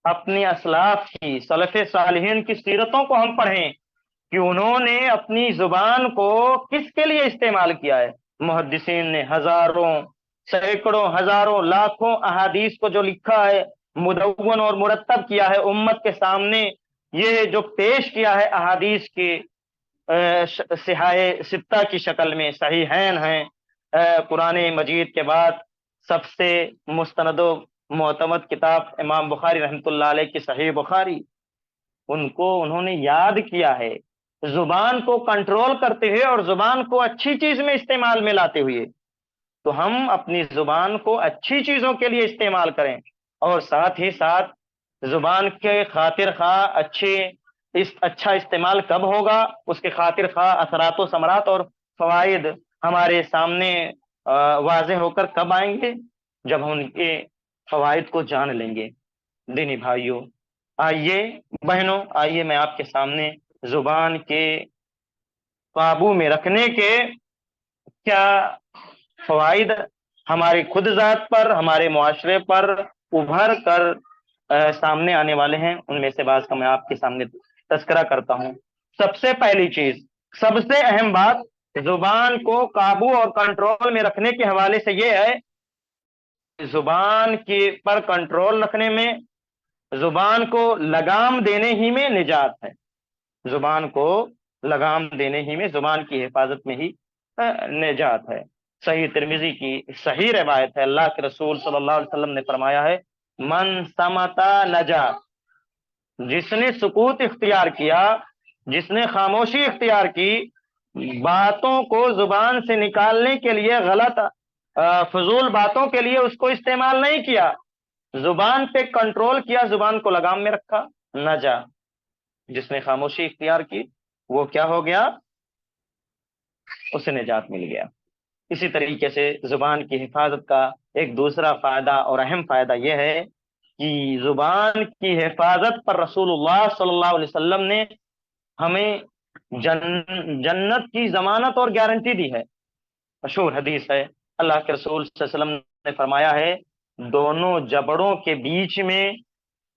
اپنی اسلاف کی، سلف صالحین کی سیرتوں کو ہم پڑھیں کہ انہوں نے اپنی زبان کو کس کے لیے استعمال کیا ہے۔ محدثین نے ہزاروں، سینکڑوں، ہزاروں، لاکھوں احادیث کو جو لکھا ہے، مدون اور مرتب کیا ہے امت کے سامنے، یہ جو پیش کیا ہے احادیث کی صحاح ستہ کی شکل میں، صحیحین ہیں قرآن مجید کے بعد سب سے مستند و معتمد کتاب امام بخاری رحمۃ اللہ علیہ کی صحیح بخاری، ان کو انہوں نے یاد کیا ہے زبان کو کنٹرول کرتے ہوئے اور زبان کو اچھی چیز میں استعمال میں لاتے ہوئے۔ تو ہم اپنی زبان کو اچھی چیزوں کے لیے استعمال کریں، اور ساتھ ہی ساتھ زبان کے خاطر خواہ اچھا استعمال کب ہوگا، اس کے خاطر خواہ اثرات و ثمرات اور فوائد ہمارے سامنے واضح ہو کر کب آئیں گے، جب ہم ان کے فوائد کو جان لیں گے۔ دینی بھائیوں، آئیے بہنوں، آئیے میں آپ کے سامنے زبان کے قابو میں رکھنے کے کیا فوائد ہماری خود ذات پر، ہمارے معاشرے پر ابھر کر سامنے آنے والے ہیں، ان میں سے بعض کا میں آپ کے سامنے تذکرہ کرتا ہوں۔ سب سے پہلی چیز، سب سے اہم بات زبان کو قابو اور کنٹرول میں رکھنے کے حوالے سے یہ ہے کہ زبان کی پر کنٹرول رکھنے میں، زبان کو لگام دینے ہی میں نجات ہے، زبان کو لگام دینے ہی میں، زبان کی حفاظت میں ہی نجات ہے۔ صحیح ترمذی کی صحیح روایت ہے، اللہ کے رسول صلی اللہ علیہ وسلم نے فرمایا ہے من سمتا نجا، جس نے سکوت اختیار کیا، جس نے خاموشی اختیار کی، باتوں کو زبان سے نکالنے کے لیے، غلط فضول باتوں کے لیے اس کو استعمال نہیں کیا، زبان پہ کنٹرول کیا، زبان کو لگام میں رکھا، نجا، جس نے خاموشی اختیار کی وہ کیا ہو گیا، اسے نجات مل گیا۔ اسی طریقے سے زبان کی حفاظت کا ایک دوسرا فائدہ اور اہم فائدہ یہ ہے کہ زبان کی حفاظت پر رسول اللہ صلی اللہ علیہ وسلم نے ہمیں جنت کی ضمانت اور گارنٹی دی ہے۔ مشہور حدیث ہے، اللہ کے رسول صلی اللہ علیہ وسلم نے فرمایا ہے دونوں جبڑوں کے بیچ میں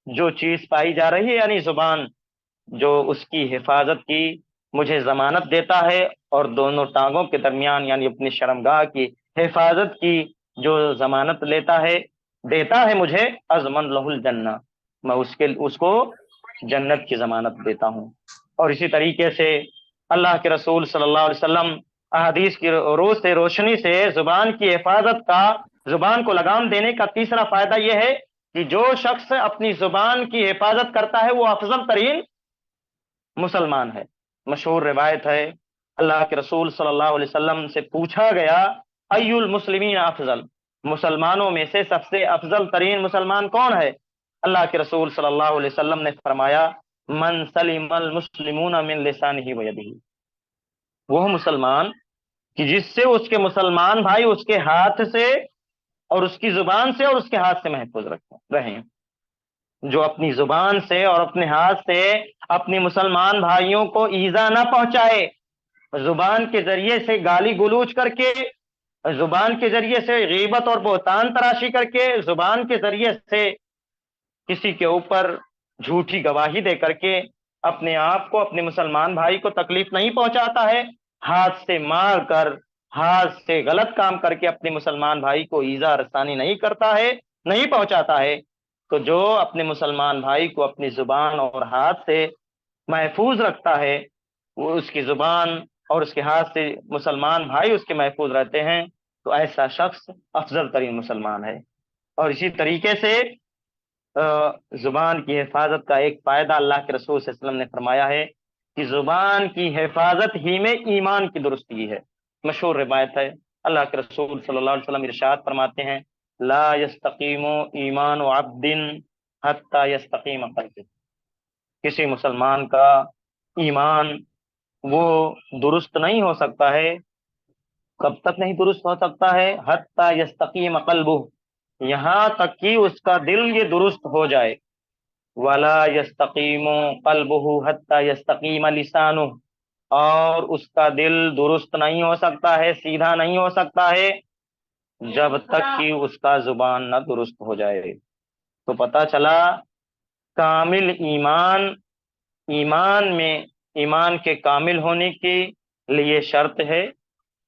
جو چیز پائی جا رہی ہے، یعنی زبان، جو اس کی حفاظت کی مجھے ضمانت دیتا ہے، اور دونوں ٹانگوں کے درمیان یعنی اپنی شرمگاہ کی حفاظت کی جو ضمانت دیتا ہے مجھے، ازمن لہ الجنہ، میں اس کو جنت کی ضمانت دیتا ہوں۔ اور اسی طریقے سے اللہ کے رسول صلی اللہ علیہ وسلم احادیث کی روز سے روشنی سے زبان کی حفاظت کا، زبان کو لگام دینے کا تیسرا فائدہ یہ ہے کہ جو شخص اپنی زبان کی حفاظت کرتا ہے وہ افضل ترین مسلمان ہے۔ مشہور روایت ہے، اللہ کے رسول صلی اللہ علیہ وسلم سے پوچھا گیا ای المسلمین افضل، مسلمانوں میں سے سب سے افضل ترین مسلمان کون ہے؟ اللہ کے رسول صلی اللہ علیہ وسلم نے فرمایا من سلم المسلمون من لسانہ ویدہ، وہ مسلمان کہ جس سے اس کے مسلمان بھائی اس کے ہاتھ سے اور اس کی زبان سے اور اس کے ہاتھ سے محفوظ رہیں، جو اپنی زبان سے اور اپنے ہاتھ سے اپنی مسلمان بھائیوں کو ایذا نہ پہنچائے، زبان کے ذریعے سے گالی گلوچ کر کے، زبان کے ذریعے سے غیبت اور بہتان تراشی کر کے، زبان کے ذریعے سے کسی کے اوپر جھوٹی گواہی دے کر کے اپنے آپ کو، اپنے مسلمان بھائی کو تکلیف نہیں پہنچاتا ہے، ہاتھ سے مار کر، ہاتھ سے غلط کام کر کے اپنے مسلمان بھائی کو ایذا رسانی نہیں کرتا ہے، نہیں پہنچاتا ہے، تو جو اپنے مسلمان بھائی کو اپنی زبان اور ہاتھ سے محفوظ رکھتا ہے، وہ اس کی زبان اور اس کے ہاتھ سے مسلمان بھائی اس کے محفوظ رہتے ہیں، تو ایسا شخص افضل ترین مسلمان ہے۔ اور اسی طریقے سے زبان کی حفاظت کا ایک فائدہ اللہ کے رسول صلی اللہ علیہ وسلم نے فرمایا ہے کہ زبان کی حفاظت ہی میں ایمان کی درستگی ہے۔ مشہور روایت ہے، اللہ کے رسول صلی اللہ علیہ وسلم ارشاد فرماتے ہیں لا یستقیم ایمان عبد حتی یستقیم قلبہ، کسی مسلمان کا ایمان وہ درست نہیں ہو سکتا ہے، کب تک نہیں درست ہو سکتا ہے؟ حتی یستقیم قلبہ، یہاں تک کہ اس کا دل یہ درست ہو جائے، ولا یستقیم قلبہ حتی یستقیم لسانہ، اور اس کا دل درست نہیں ہو سکتا ہے، سیدھا نہیں ہو سکتا ہے، جب تک کہ اس کا زبان نہ درست ہو جائے۔ تو پتہ چلا کامل ایمان میں، ایمان کے کامل ہونے کے لیے شرط ہے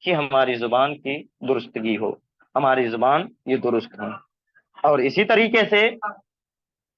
کہ ہماری زبان کی درستگی ہو، ہماری زبان یہ درست ہو۔ اور اسی طریقے سے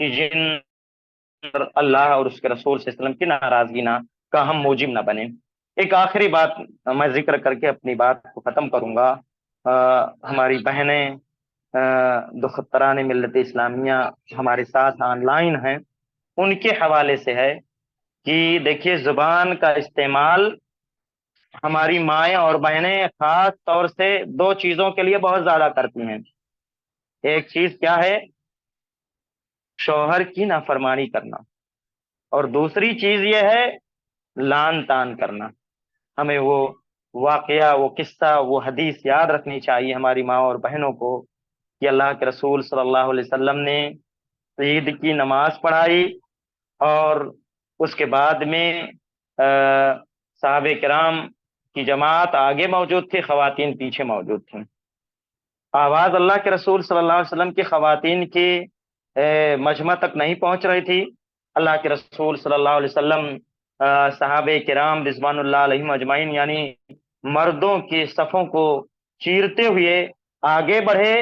کہ جن پر اللہ اور اس کے رسول صلی اللہ علیہ وسلم کی ناراضگی نہ کا ہم موجب نہ بنے۔ ایک آخری بات میں ذکر کر کے اپنی بات کو ختم کروں گا۔ ہماری بہنیں دختران ملت اسلامیہ ہمارے ساتھ آن لائن ہیں، ان کے حوالے سے ہے کہ دیکھیے زبان کا استعمال ہماری مائیں اور بہنیں خاص طور سے دو چیزوں کے لیے بہت زیادہ کرتی ہیں۔ ایک چیز کیا ہے؟ شوہر کی نافرمانی کرنا، اور دوسری چیز یہ ہے لان تان کرنا۔ ہمیں وہ واقعہ، وہ قصہ، وہ حدیث یاد رکھنی چاہیے ہماری ماں اور بہنوں کو کہ اللہ کے رسول صلی اللہ علیہ وسلم نے عید کی نماز پڑھائی، اور اس کے بعد میں صحابہ کرام کی جماعت آگے موجود تھی، خواتین پیچھے موجود تھیں۔ آواز اللہ کے رسول صلی اللہ علیہ وسلم کی خواتین کی مجمع تک نہیں پہنچ رہی تھی۔ اللہ کے رسول صلی اللہ علیہ وسلم صحابہ کرام رضوان اللہ علیہم اجمعین یعنی مردوں کی صفوں کو چیرتے ہوئے آگے بڑھے،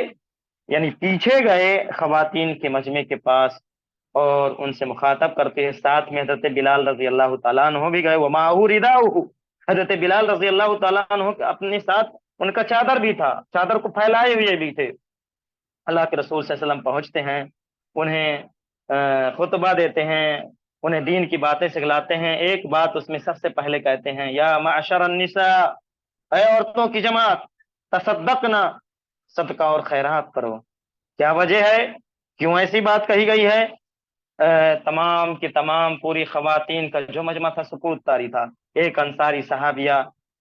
یعنی پیچھے گئے خواتین کے مجمع کے پاس، اور ان سے مخاطب کرتے ہیں۔ ساتھ میں حضرت بلال رضی اللہ تعالیٰ عنہ بھی گئے، وَمَعَهُ رِدَاؤُهُ، حضرت بلال رضی اللہ تعالیٰ عنہ اپنے ساتھ ان کا چادر بھی تھا، چادر کو پھیلائے ہوئے بھی تھے۔ اللہ کے رسول صلی اللہ علیہ وسلم پہنچتے ہیں، انہیں خطبہ دیتے ہیں، انہیں دین کی باتیں سکھلاتے ہیں۔ ایک بات اس میں سب سے پہلے کہتے ہیں، یا معشر النساء، اے عورتوں کی جماعت، تصدقنا، صدقہ اور خیرات کرو۔ کیا وجہ ہے؟ کیوں ایسی بات کہی گئی ہے؟ تمام کی تمام پوری خواتین کا جو مجمع تھا سکوت طاری تھا۔ ایک انصاری صحابیہ،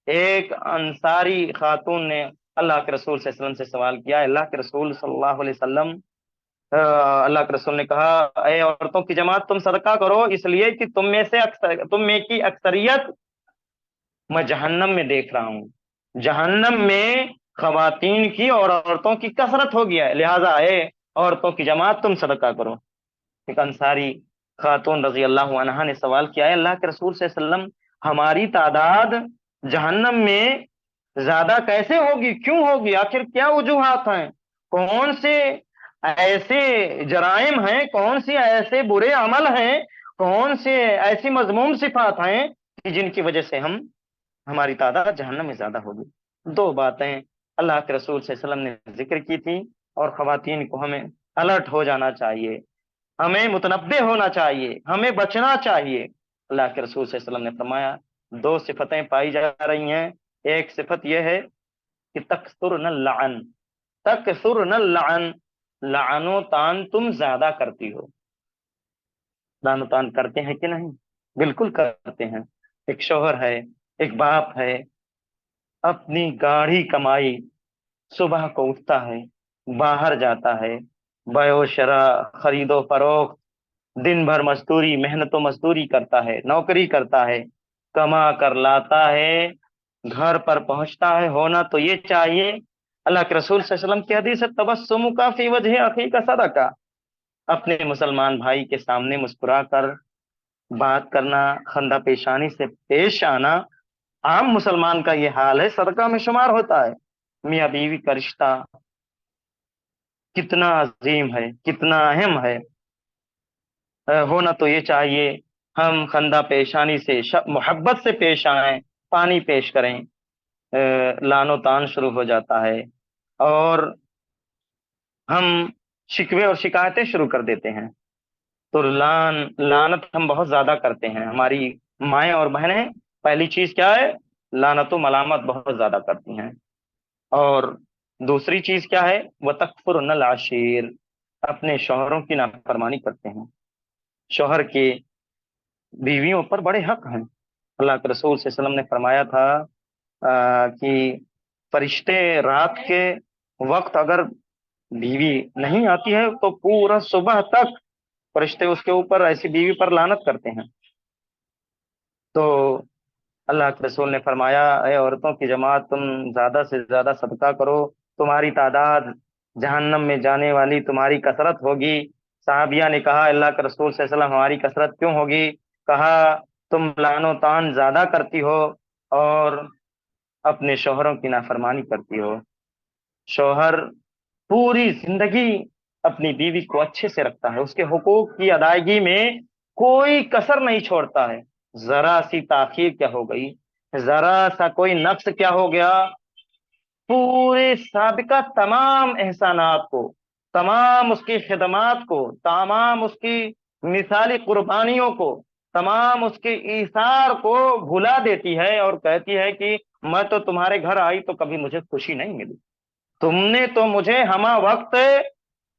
ایک انصاری خاتون نے اللہ کے رسول صلی اللہ علیہ وسلم سے سوال کیا، اللہ کے رسول صلی اللہ علیہ وسلم، اللہ کے رسول نے کہا اے عورتوں کی جماعت تم صدقہ کرو، اس لیے کہ تم میں کی اکثریت میں جہنم میں دیکھ رہا ہوں، جہنم میں خواتین کی اور عورتوں کی کثرت ہو گیا ہے، لہٰذا اے عورتوں کی جماعت تم صدقہ کرو۔ ایک انصاری خاتون رضی اللہ عنہا نے سوال کیا ہے، اللہ کے رسول صلی اللہ علیہ وسلم ہماری تعداد جہنم میں زیادہ کیسے ہوگی، کیوں ہوگی، آخر کیا وجوہات ہیں، کون سے ایسے جرائم ہیں، کون سے ایسے برے عمل ہیں، کون سے ایسی مذموم صفات ہیں کہ جن کی وجہ سے ہماری تعداد جہنم میں زیادہ ہوگی۔ دو باتیں اللہ کے رسول صلی اللہ علیہ وسلم نے ذکر کی تھی، اور خواتین کو ہمیں الرٹ ہو جانا چاہیے، ہمیں متنبہ ہونا چاہیے، ہمیں بچنا چاہیے۔ اللہ کے رسول صلی اللہ علیہ وسلم نے فرمایا دو صفتیں پائی جا رہی ہیں، ایک صفت یہ ہے کہ تکثرن اللعن، تکثرن اللعن، لعن و تان تم زیادہ کرتی ہو۔ لعن و تان کرتے ہیں کہ نہیں؟ بالکل کرتے ہیں۔ ایک شوہر ہے، ایک باپ ہے، اپنی گاڑھی کمائی صبح کو اٹھتا ہے، باہر جاتا ہے، بیع و شراء، خرید و فروخت، دن بھر مزدوری، محنت و مزدوری کرتا ہے، نوکری کرتا ہے، کما کر لاتا ہے، گھر پر پہنچتا ہے، ہونا تو یہ چاہیے اللہ کے رسول صلی اللہ علیہ وسلم کی حدیث ہے، تبسمک فی وجہ اخیک صدقہ، اپنے مسلمان بھائی کے سامنے مسکرا کر بات کرنا، خندہ پیشانی سے پیش آنا، عام مسلمان کا یہ حال ہے، صدقہ میں شمار ہوتا ہے۔ میاں بیوی کا رشتہ کتنا عظیم ہے، کتنا اہم ہے، ہونا تو یہ چاہیے ہم خندہ پیشانی سے محبت سے پیش آئیں، پانی پیش کریں، لان و تان شروع ہو جاتا ہے، اور ہم شکوے اور شکایتیں شروع کر دیتے ہیں۔ تو لعنت ہم بہت زیادہ کرتے ہیں، ہماری مائیں اور بہنیں پہلی چیز کیا ہے؟ لعنت و ملامت بہت زیادہ کرتی ہیں، اور دوسری چیز کیا ہے؟ وَتَكْفُرْنَ الْعَشِيرَ، اپنے شوہروں کی نافرمانی کرتے ہیں۔ شوہر کے بیویوں پر بڑے حق ہیں۔ اللہ کے رسول صلی اللہ علیہ وسلم نے فرمایا تھا کہ فرشتے رات کے وقت اگر بیوی نہیں آتی ہے تو پورا صبح تک فرشتے اس کے اوپر، ایسی بیوی پر لعنت کرتے ہیں۔ تو اللہ کے رسول نے فرمایا اے عورتوں کی جماعت تم زیادہ سے زیادہ صدقہ کرو، تمہاری تعداد جہنم میں جانے والی تمہاری کثرت ہوگی۔ صحابیہ نے کہا اللہ کے رسول صلی اللہ علیہ وسلم ہماری کثرت کیوں ہوگی؟ کہا تم لعن و طعن زیادہ کرتی ہو اور اپنے شوہروں کی نافرمانی کرتی ہو۔ شوہر پوری زندگی اپنی بیوی کو اچھے سے رکھتا ہے، اس کے حقوق کی ادائیگی میں کوئی کسر نہیں چھوڑتا ہے، ذرا سی تاخیر کیا ہو گئی، ذرا سا کوئی نقص کیا ہو گیا، پورے سابقہ تمام احسانات کو، تمام اس کی خدمات کو، تمام اس کی مثالی قربانیوں کو، تمام اس کے ایثار کو بھلا دیتی ہے اور کہتی ہے کہ میں تو تمہارے گھر آئی تو کبھی مجھے خوشی نہیں ملی، تم نے تو مجھے ہمہ وقت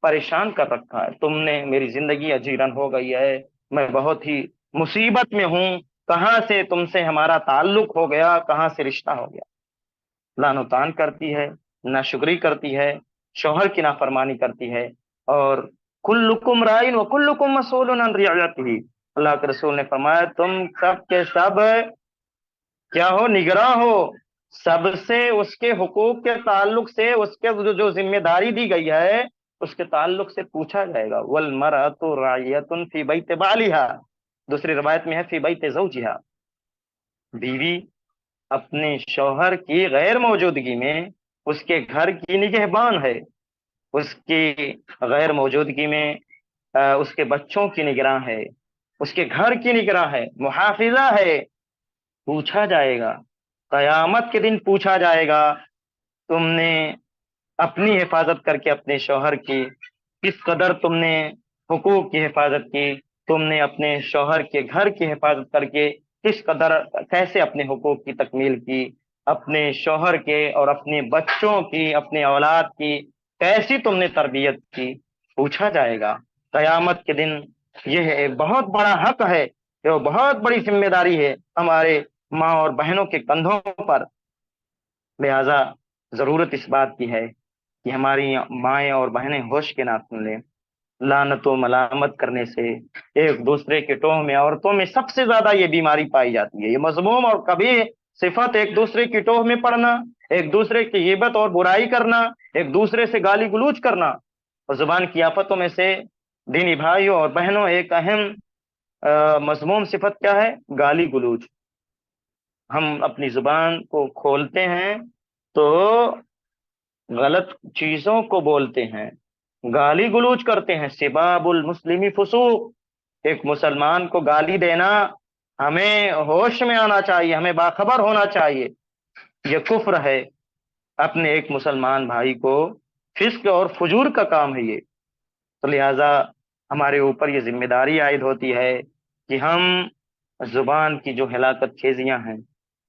پریشان کر رکھا ہے، تم نے میری زندگی اجیرن ہو گئی ہے، میں بہت ہی مصیبت میں ہوں، کہاں سے تم سے ہمارا تعلق ہو گیا، کہاں سے رشتہ ہو گیا۔ لعن و طعن کرتی ہے، ناشکری کرتی ہے، شوہر کی نافرمانی کرتی ہے، اور کلکم رائن و کلکم مسئول عن رعیتہ، اللہ کے رسول نے فرمایا تم سب کے سب کیا ہو، نگراں ہو، سب سے اس کے حقوق کے تعلق سے، اس کے جو ذمہ داری دی گئی ہے اس کے تعلق سے پوچھا جائے گا۔ والمرأة راعیۃ فی بیت بالھا، دوسری روایت میں ہے فی بیت زوجھا، بیوی اپنے شوہر کی غیر موجودگی میں اس کے گھر کی نگہبان ہے، اس کی غیر موجودگی میں اس کے بچوں کی نگراں ہے، اس کے گھر کی نگراں ہے، محافظہ ہے۔ پوچھا جائے گا، قیامت کے دن پوچھا جائے گا تم نے اپنی حفاظت کر کے اپنے شوہر کی کس قدر تم نے حقوق کی حفاظت کی، تم نے اپنے شوہر کے گھر کی حفاظت کر کے کس قدر کیسے اپنے حقوق کی تکمیل کی، اپنے شوہر کے اور اپنے بچوں کی، اپنے اولاد کی کیسی تم نے تربیت کی، پوچھا جائے گا قیامت کے دن۔ یہ ایک بہت بڑا حق ہے، یہ بہت بڑی ذمہ داری ہے ہمارے ماں اور بہنوں کے کندھوں پر، لہذا ضرورت اس بات کی ہے کہ ہماری مائیں اور بہنیں ہوش کے ناخن لیں۔ لعنت و ملامت کرنے سے، ایک دوسرے کے ٹوہ میں، عورتوں میں سب سے زیادہ یہ بیماری پائی جاتی ہے، یہ مذموم اور کبھی صفت، ایک دوسرے کی ٹوہ میں پڑنا، ایک دوسرے کی غیبت اور برائی کرنا، ایک دوسرے سے گالی گلوچ کرنا، اور زبان کی آفتوں میں سے دینی بھائیوں اور بہنوں ایک اہم مذموم صفت کیا ہے؟ گالی گلوچ۔ ہم اپنی زبان کو کھولتے ہیں تو غلط چیزوں کو بولتے ہیں، گالی گلوچ کرتے ہیں۔ سباب المسلمی فسوق، ایک مسلمان کو گالی دینا، ہمیں ہوش میں آنا چاہیے، ہمیں باخبر ہونا چاہیے، یہ کفر ہے۔ اپنے ایک مسلمان بھائی کو فسق اور فجور کا کام ہے یہ، تو لہذا ہمارے اوپر یہ ذمہ داری عائد ہوتی ہے کہ ہم زبان کی جو ہلاکت خیزیاں ہیں،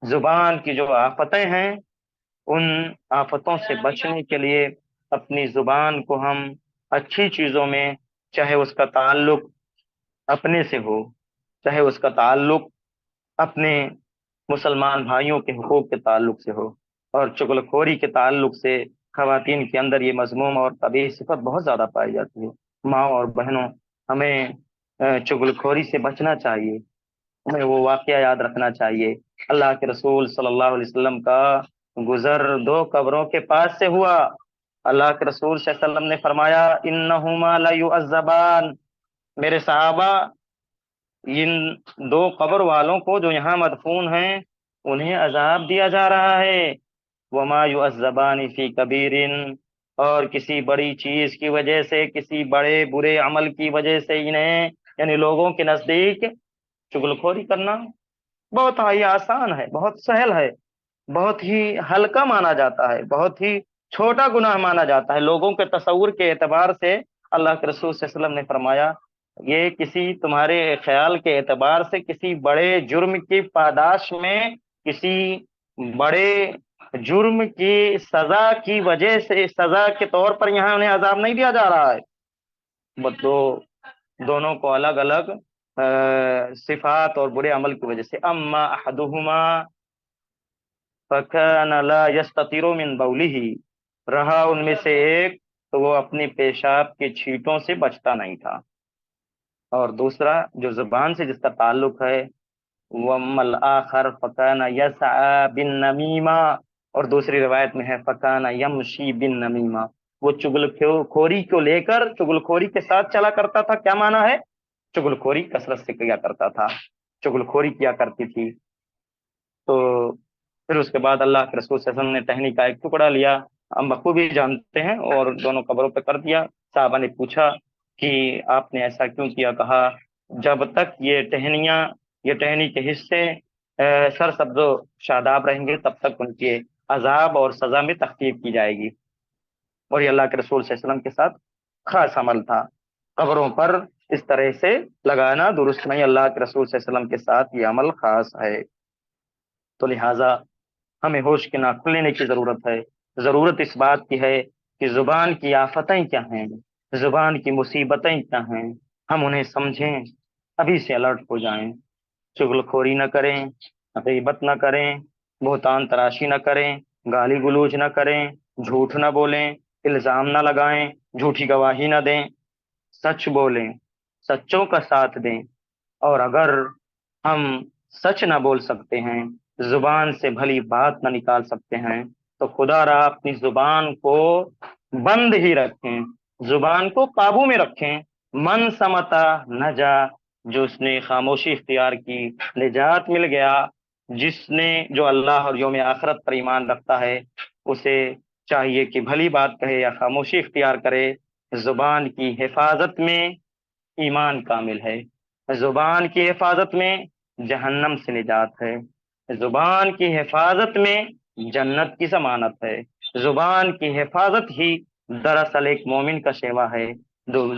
زبان کی جو آفتیں ہیں، ان آفتوں سے بچنے کے لیے اپنی زبان کو ہم اچھی چیزوں میں، چاہے اس کا تعلق اپنے سے ہو، چاہے اس کا تعلق اپنے مسلمان بھائیوں کے حقوق کے تعلق سے ہو، اور چغل خوری کے تعلق سے خواتین کے اندر یہ مذموم اور قبیح صفت بہت زیادہ پائی جاتی ہے۔ ماں اور بہنوں، ہمیں چغل خوری سے بچنا چاہیے، ہمیں وہ واقعہ یاد رکھنا چاہیے۔ اللہ کے رسول صلی اللہ علیہ وسلم کا گزر دو قبروں کے پاس سے ہوا، اللہ کے رسول صلی اللہ علیہ وسلم نے فرمایا انہما لیعذبان، میرے صحابہ، ان دو قبر والوں کو جو یہاں مدفون ہیں انہیں عذاب دیا جا رہا ہے، وما یعذبان فی کبیر، اور کسی بڑی چیز کی وجہ سے، کسی بڑے برے عمل کی وجہ سے انہیں، یعنی لوگوں کے نزدیک چغلخوری کرنا بہت ہی آسان ہے، بہت سہل ہے، بہت ہی ہلکا مانا جاتا ہے، بہت ہی چھوٹا گناہ مانا جاتا ہے لوگوں کے تصور کے اعتبار سے۔ اللہ کے رسول صلی اللہ علیہ وسلم نے فرمایا یہ کسی تمہارے خیال کے اعتبار سے کسی بڑے جرم کی پاداش میں، کسی بڑے جرم کی سزا کی وجہ سے، سزا کے طور پر یہاں انہیں عذاب نہیں دیا جا رہا ہے، دونوں کو الگ الگ صفات اور برے عمل کی وجہ سے۔ اما احدہما فکان لا یستتر من بولہ، رہا ان میں سے ایک تو وہ اپنے پیشاب کے چھینٹوں سے بچتا نہیں تھا، اور دوسرا جو زبان سے جس کا تعلق ہے، وَأَمَّا الْآخَرُ فَكَانَ يَسْعَىٰ بِالنَّمِيمَةِ، اور دوسری روایت میں ہے فَكَانَ يَمْشِي بِالنَّمِيمَةِ، وہ چغل خوری کو لے کر چغل خوری کے ساتھ چلا کرتا تھا۔ کیا معنی ہے؟ چغل خوری کثرت سے کیا کرتا تھا، چغل خوری کیا کرتی تھی۔ تو پھر اس کے بعد اللہ کے رسول صلی اللہ علیہ وسلم نے ٹہنی کا ایک ٹکڑا لیا، ہم بخوبی جانتے ہیں، اور دونوں قبروں پہ کر دیا، صحابہ نے پوچھا کہ آپ نے ایسا کیوں کیا؟ کہا جب تک یہ ٹہنی کے حصے سرسبز و شاداب رہیں گے تب تک ان کے عذاب اور سزا میں تخفیف کی جائے گی۔ اور یہ اللہ کے رسول صلی اللہ علیہ وسلم کے ساتھ خاص عمل تھا۔ قبروں پر اس طرح سے لگانا درست نہیں، اللہ کے رسول صلی اللہ علیہ وسلم کے ساتھ یہ عمل خاص ہے۔ تو لہٰذا ہمیں ہوش کے ناخن لینے کی ضرورت ہے۔ ضرورت اس بات کی ہے کہ زبان کی آفتیں کیا ہیں، زبان کی مصیبتیں کیا ہیں، ہم انہیں سمجھیں، ابھی سے الرٹ ہو جائیں، چغل خوری نہ کریں، غیبت نہ کریں، بہتان تراشی نہ کریں، گالی گلوچ نہ کریں، جھوٹ نہ بولیں، الزام نہ لگائیں، جھوٹی گواہی نہ دیں، سچ بولیں، سچوں کا ساتھ دیں۔ اور اگر ہم سچ نہ بول سکتے ہیں، زبان سے بھلی بات نہ نکال سکتے ہیں، تو خدا را اپنی زبان کو بند ہی رکھیں، زبان کو قابو میں رکھیں۔ من سمتا نجا، جو اس نے خاموشی اختیار کی نجات مل گیا۔ جو اللہ اور یوم آخرت پر ایمان رکھتا ہے اسے چاہیے کہ بھلی بات کہے یا خاموشی اختیار کرے۔ زبان کی حفاظت میں ایمان کامل ہے، زبان کی حفاظت میں جہنم سے نجات ہے، زبان کی حفاظت میں جنت کی ضمانت ہے۔ زبان کی حفاظت ہی دراصل ایک مومن کا شیوا ہے،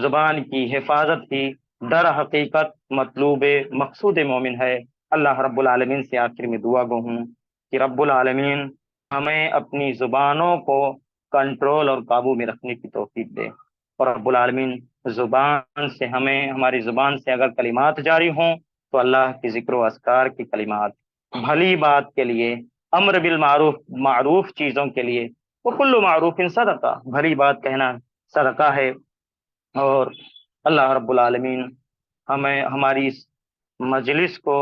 زبان کی حفاظت ہی در حقیقت مطلوب مقصود مومن ہے۔ اللہ رب العالمین سے آخر میں دعا گو ہوں کہ رب العالمین ہمیں اپنی زبانوں کو کنٹرول اور قابو میں رکھنے کی توفیق دے، اور رب العالمین ہماری زبان سے اگر کلمات جاری ہوں تو اللہ کی ذکر و اذکار کی کلمات، بھلی بات کے لیے، امر بالمعروف، معروف چیزوں کے لیے، وہ کل معروف صدقہ، بھلی بات کہنا صدقہ ہے۔ اور اللہ رب العالمین ہمیں ہماری اس مجلس کو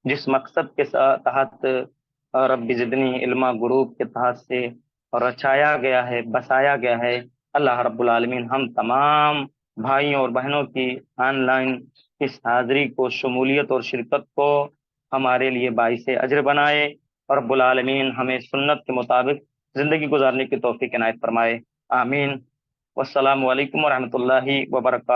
جس مقصد کے تحت رب زدنی علما گروپ کے تحت سے رچایا گیا ہے، بسایا گیا ہے، اللہ رب العالمین ہم تمام بھائیوں اور بہنوں کی آن لائن اس حاضری کو، شمولیت اور شرکت کو ہمارے لیے باعث اجر بنائے، اور رب العالمین ہمیں سنت کے مطابق زندگی گزارنے کی توفیق عنایت فرمائے، آمین۔ والسلام علیکم ورحمۃ اللہ وبرکاتہ۔